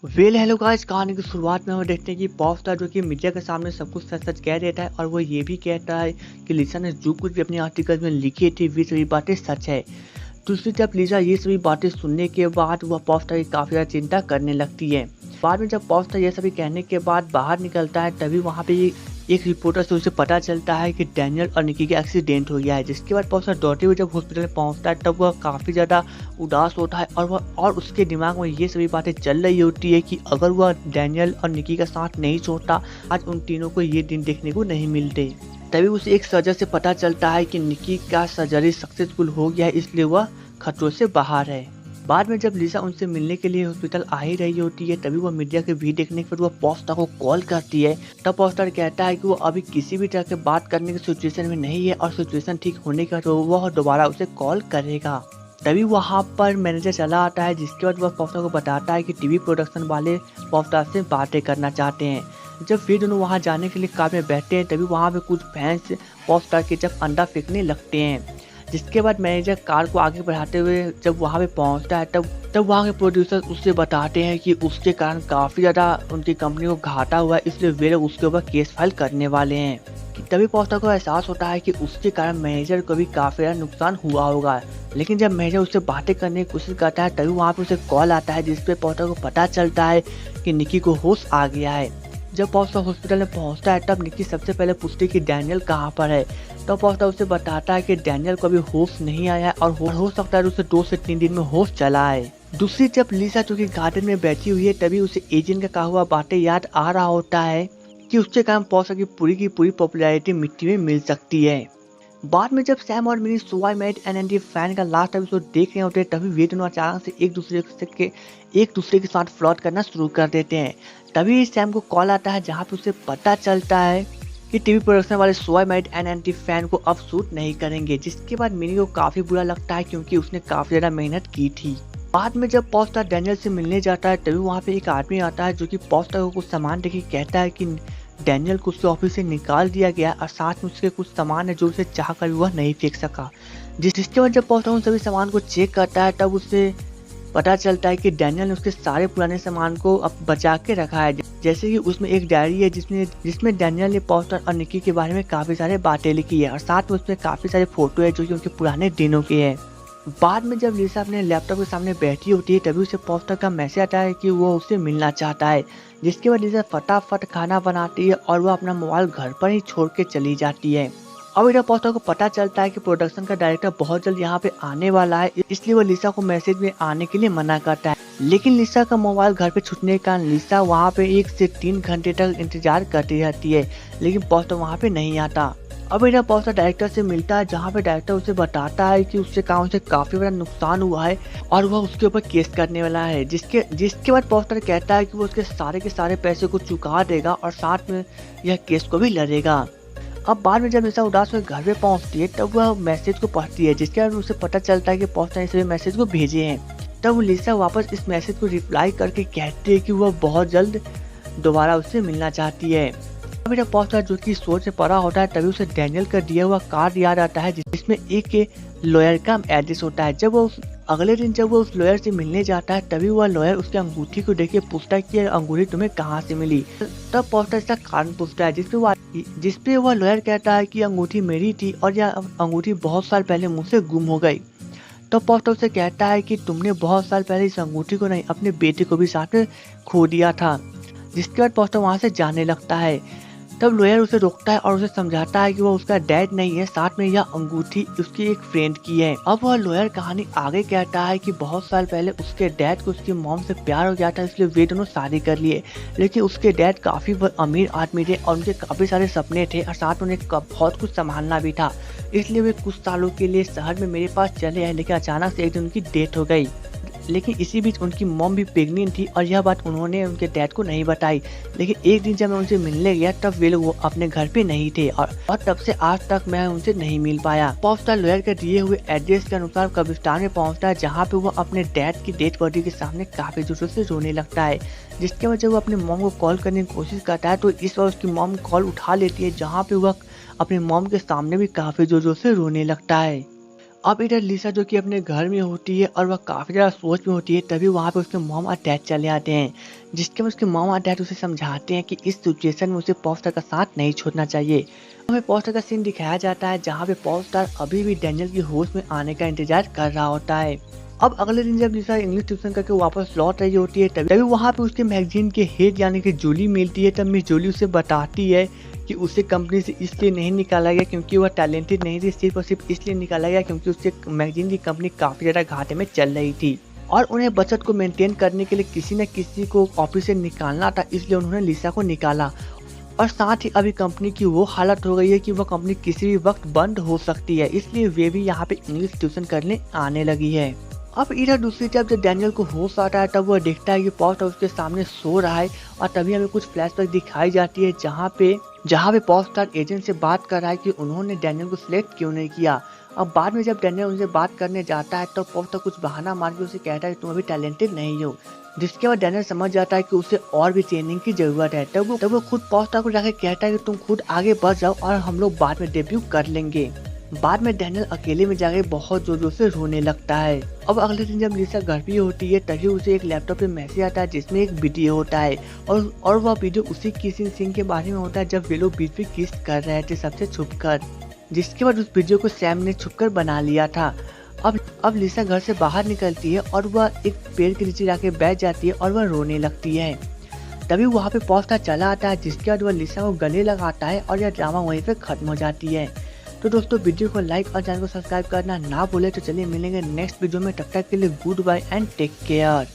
Hello guys, कहानी की शुरुआत में हम देखते हैं कि पॉप स्टार जो कि मीडिया के सामने सब कुछ सच सच कह देता है और वो ये भी कहता है कि लिसा ने जो कुछ भी अपने आर्टिकल में लिखी थी वे सभी बातें सच है। दूसरी तरफ लिसा ये सभी बातें सुनने के बाद वह पॉप स्टार की काफ़ी ज़्यादा चिंता करने लगती है। बाद में जब पॉप स्टार ये सभी कहने के बाद बाहर निकलता है तभी वहाँ पे एक रिपोर्टर से उसे पता चलता है कि डैनियल और निकी का एक्सीडेंट हो गया है। जिसके बाद पॉप स्टार दौड़ते हुए जब हॉस्पिटल में पहुँचता है तब वह काफ़ी ज़्यादा उदास होता है और उसके दिमाग में ये सभी बातें चल रही होती है कि अगर वह डैनियल और निकी का साथ नहीं छोड़ता आज उन तीनों को ये दिन देखने को नहीं मिलते। तभी उसे एक सर्जन से पता चलता है कि निकी का सर्जरी सक्सेसफुल हो गया है, इसलिए वह खतरों से बाहर है। बाद में जब लिसा उनसे मिलने के लिए हॉस्पिटल आ ही रही होती है तभी वह मीडिया के भीड़ देखने के बाद वह पॉप स्टार को कॉल करती है। तब पॉप स्टार कहता है कि वो अभी किसी भी तरह से बात करने की सिचुएशन में नहीं है और सिचुएशन ठीक होने का तो वह दोबारा उसे कॉल करेगा। तभी वहाँ पर मैनेजर चला आता है जिसके बाद वह पॉप स्टार को बताता है कि टीवी प्रोडक्शन वाले पॉप स्टार से बातें करना चाहते हैं। जब फिर दोनों वहाँ जाने के लिए कार में बैठते हैं तभी वहाँ पे कुछ फैंस पॉप स्टार के जब अंडा फेंकने लगते हैं। जिसके बाद मैनेजर कार को आगे बढ़ाते हुए जब वहाँ पे पहुँचता है तब वहाँ के प्रोड्यूसर उससे बताते हैं कि उसके कारण काफ़ी ज़्यादा उनकी कंपनी को घाटा हुआ है, इसलिए वे लोग उसके ऊपर केस फाइल करने वाले हैं। तभी पॉप स्टार को एहसास होता है कि उसके कारण मैनेजर को भी काफ़ी ज़्यादा नुकसान हुआ होगा। लेकिन जब मैनेजर उससे बातें करने की कोशिश करता है तभी वहाँ पे उसे कॉल आता है जिसपे पॉप स्टार को पता चलता है कि निकी को होश आ गया है। जब पॉप स्टार हॉस्पिटल में पहुंचता है तब निकी सबसे पहले पूछती कि डैनियल कहाँ पर है। तो पॉप स्टार उसे बताता है कि डैनियल को अभी होश नहीं आया है और हो सकता है उसे 2 से 3 दिन में होश चला है। दूसरी जब लिसा जो कि गार्डन में बैठी हुई है तभी उसे एजेंट का कहा हुआ बातें याद आ रहा होता है कि उसके कारण पॉप स्टार की पूरी पॉपुलैरिटी मिट्टी में मिल सकती है। बाद में जब सैम और मिनी सो आई मेट एन एंड फैन का लास्ट एपिसोड देख रहे होते हैं तभी वे दोनों अचानक से एक दूसरे के साथ फ्लर्ट करना शुरू कर देते हैं। तभी सैम को कॉल आता है जहाँ पे उसे पता चलता है कि टीवी प्रोडक्शन वाले so I met N and fan को अब शूट नहीं करेंगे। जिसके बाद मिनी को काफ़ी बुरा लगता है क्योंकि उसने काफ़ी ज़्यादा मेहनत की थी। बाद में जब पॉप स्टार डैनियल से मिलने जाता है तभी वहाँ पे एक आदमी आता है जो कि पॉप स्टार को कुछ सामान देके कहता है कि डैनियल को उसके ऑफिस से निकाल दिया गया और साथ में उसके कुछ सामान है जो उसे चाह कर वह नहीं फेंक सका। जिसके बाद जब पॉप स्टार उन सभी सामान को चेक करता है तब उसे पता चलता है कि डैनियल ने उसके सारे पुराने सामान को अब बचा के रखा है। जैसे कि उसमें एक डायरी है जिसमें डैनियल ने पॉप स्टार और निकी के बारे में काफ़ी सारे बातें लिखी है और साथ में उसमें काफ़ी सारे फोटो है जो कि उनके पुराने दिनों के हैं। बाद में जब लिसा अपने लैपटॉप के सामने बैठी होती है तभी उसे पॉप स्टार का मैसेज आता है कि वो उससे मिलना चाहता है। जिसके बाद लिसा फटाफट खाना बनाती है और वह अपना मोबाइल घर पर ही छोड़ के चली जाती है। अब इधर पॉप स्टार को पता चलता है कि प्रोडक्शन का डायरेक्टर बहुत जल्द यहाँ पे आने वाला है, इसलिए वो लिसा को मैसेज में आने के लिए मना करता है। लेकिन लिसा का मोबाइल घर पे छूटने के कारण लिसा वहाँ पे 1 से 3 घंटे तक इंतजार करती रहती है, लेकिन पॉप स्टार वहाँ पे नहीं आता। अब इधर पॉप स्टार डायरेक्टर से मिलता है जहाँ पे डायरेक्टर उसे बताता है कि उसके काम से काफ़ी बड़ा नुकसान हुआ है और वह उसके ऊपर केस करने वाला है। जिसके बाद पॉप स्टार कहता है कि वो उसके सारे के सारे पैसे को चुका देगा और साथ में यह केस को भी लड़ेगा। अब बाद में जब लिसा उदास होकर घर पे पहुंचती है तब वह मैसेज को पढ़ती है जिसके बाद उसे पता चलता है कि पॉप स्टार ने सभी मैसेज को भेजे हैं। तब लिसा वापस इस मैसेज को रिप्लाई करके कहती है कि वह बहुत जल्द दोबारा उससे मिलना चाहती है। अब जब पॉप स्टार जो कि सोच से पड़ा होता है तभी उसे डैनियल का दिया हुआ कार्ड याद आता है जिसमें एक लॉयर का एड्रेस होता है। अगले दिन जब वो उस लॉयर से मिलने जाता है तभी वह लॉयर उसकी अंगूठी को देख के पूछता है कि अंगूठी तुम्हें कहाँ से मिली। तब पॉप स्टार इसका कारण पूछता है जिसपे वह लॉयर कहता है कि अंगूठी मेरी थी और यह अंगूठी बहुत साल पहले मुझसे गुम हो गई। तो पॉप स्टार उसे कहता है कि तुमने बहुत साल पहले इस अंगूठी को नहीं अपने बेटे को भी साथ में खो दिया था। जिसके बाद पॉप स्टार वहाँ से जाने लगता है। तब लॉयर उसे रोकता है और उसे समझाता है कि वह उसका डैड नहीं है, साथ में यह अंगूठी उसकी एक फ्रेंड की है। अब वह लॉयर कहानी आगे कहता है कि बहुत साल पहले उसके डैड को उसकी मॉम से प्यार हो गया था, इसलिए वे दोनों शादी कर लिए। लेकिन उसके डैड काफ़ी अमीर आदमी थे और उनके काफ़ी सारे सपने थे और साथ में उन्हें बहुत कुछ संभालना भी था, इसलिए वे कुछ सालों के लिए शहर में मेरे पास चले आए। लेकिन अचानक से एक दिन उनकी डेथ हो गई। लेकिन इसी बीच उनकी मॉम भी प्रेग्नेंट थी और यह बात उन्होंने उनके डैड को नहीं बताई। लेकिन एक दिन जब मैं उनसे मिलने गया तब वे लोग अपने घर पे नहीं थे और तब से आज तक मैं उनसे नहीं मिल पाया। पॉप स्टार लॉयर के दिए हुए एड्रेस के अनुसार कब्रिस्तान में पहुंचता है जहां पे वो अपने डैड की डेड बॉडी के सामने काफी जोरों से रोने लगता है। जिसके बाद जब वो अपने मॉम को कॉल करने की कोशिश करता है तो इस बार उसकी मॉम कॉल उठा लेती है जहाँ पे वह अपने मॉम के सामने भी काफी जोरों से रोने लगता है। अब इधर लिसा जो कि अपने घर में होती है और वह काफ़ी ज़्यादा सोच में होती है, तभी वहाँ पे उसके मॉम और डैड चले आते हैं, जिसके बाद उसके मॉम और डैड उसे समझाते हैं कि इस सिचुएशन में उसे पॉप स्टार का साथ नहीं छोड़ना चाहिए। हमें पॉप स्टार का सीन दिखाया जाता है जहाँ पे पॉप स्टार अभी भी डैनियल की होश में आने का इंतजार कर रहा होता है। अब अगले दिन जब लिसा इंग्लिश ट्यूशन करके वापस लौट रही होती है, तभी वहाँ पे उसके मैगजीन के हेड यानी कि जूली मिलती है। तब मिस जूली उसे बताती है कि उसे कंपनी से इसलिए नहीं निकाला गया क्योंकि वह टैलेंटेड नहीं थी, सिर्फ और सिर्फ इसलिए निकाला गया क्योंकि उससे मैगजीन की कंपनी काफ़ी ज़्यादा घाटे में चल रही थी और उन्हें बचत को मेंटेन करने के लिए किसी न किसी को ऑफिस से निकालना था, इसलिए उन्होंने लिसा को निकाला। और साथ ही अभी कंपनी की वो हालत हो गई है कि वह कंपनी किसी भी वक्त बंद हो सकती है, इसलिए वे भी यहाँ पे इंग्लिश ट्यूशन करने आने लगी है। अब इधर दूसरी तरफ जब डैनियल को होश आता है, तब वह देखता है कि पॉप स्टार उसके सामने सो रहा है और तभी हमें कुछ फ्लैशबैक दिखाई जाती है जहाँ पे पॉप स्टार एजेंट से बात कर रहा है कि उन्होंने डैनियल को सिलेक्ट क्यों नहीं किया। अब बाद में जब डैनियल उनसे बात करने जाता है तो पॉप स्टार कुछ बहाना मार के उसे कहता है कि तुम अभी टैलेंटेड नहीं हो, जिसके बाद डैनियल समझ जाता है कि उसे और भी ट्रेनिंग की जरूरत है। तब वो खुद पॉप स्टार को जाकर कहता है कि तुम खुद आगे बढ़ जाओ और हम लोग बाद में डेब्यू कर लेंगे। बाद में डैनियल अकेले में जाके बहुत जोर जोर से रोने लगता है। अब अगले दिन जब लिसा घर पे होती है, तभी उसे एक लैपटॉप पे मैसेज आता है जिसमें एक वीडियो होता है और वह वीडियो उसी किसिंग सीन के बारे में होता है जब वे लोग बीच में किस कर रहे थे सबसे छुपकर, जिसके बाद उस वीडियो को सैम ने छुपकर बना लिया था। अब लिसा घर से बाहर निकलती है और वह एक पेड़ के नीचे जाके बैठ जाती है और वह रोने लगती है। तभी वहाँ पे पॉप स्टार चला आता है, जिसके बाद वह लिसा को गले लगाता है और यह ड्रामा वहीं पे खत्म हो जाती है। तो दोस्तों वीडियो को लाइक और चैनल को सब्सक्राइब करना ना भूले। तो चलिए मिलेंगे नेक्स्ट वीडियो में, तब तक के लिए goodbye and take care.